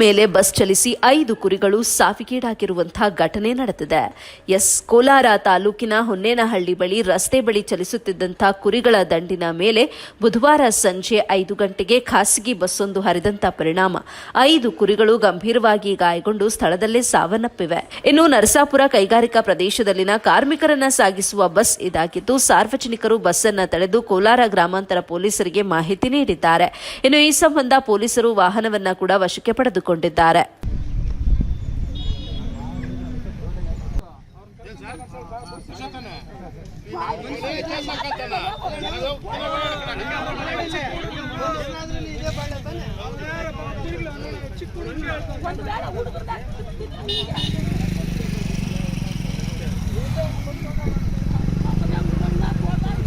ಮೇಲೆ ಬಸ್ ಚಲಿಸಿ 5 ಕುರಿಗಳು ಸಾವಿಗೀಡಾಗಿರುವಂತಹ ಘಟನೆ ನಡೆದಿದೆ. ಕೋಲಾರ ತಾಲೂಕಿನ ಹೊನ್ನೇನಹಳ್ಳಿ ಬಳಿ ರಸ್ತೆ ಬಳಿ ಚಲಿಸುತ್ತಿದ್ದಂತಹ ಕುರಿಗಳ ದಂಡಿನ ಮೇಲೆ ಬುಧವಾರ ಸಂಜೆ 5 ಗಂಟೆಗೆ ಖಾಸಗಿ ಬಸ್ಸೊಂದು ಹರಿದಂತ ಪರಿಣಾಮ 5 ಕುರಿಗಳು ಗಂಭೀರವಾಗಿ ಗಾಯಗೊಂಡು ಸ್ಥಳದಲ್ಲೇ ಸಾವನ್ನಪ್ಪಿವೆ. ಇನ್ನು ನರಸಾಪುರ ಕೈಗಾರಿಕಾ ಪ್ರದೇಶದಲ್ಲಿನ ಕಾರ್ಮಿಕರನ್ನ ಸಾಗಿಸುವ ಬಸ್ ಇದಾಗಿದ್ದು, ಸಾರ್ವಜನಿಕರು ಬಸ್ ಅನ್ನು ತಡೆದು ಕೋಲಾರ ಗ್ರಾಮಾಂತರ ಪೊಲೀಸರಿಗೆ ಮಾಹಿತಿ ನೀಡಿದ್ದಾರೆ. ಇನ್ನು ಈ ಸಂಬಂಧ ಪೊಲೀಸರು ವಾಹನವನ್ನ ಕೂಡ ವಶಕ್ಕೆ ಪಡೆದುಕೊಂಡಿದ್ದಾರೆ.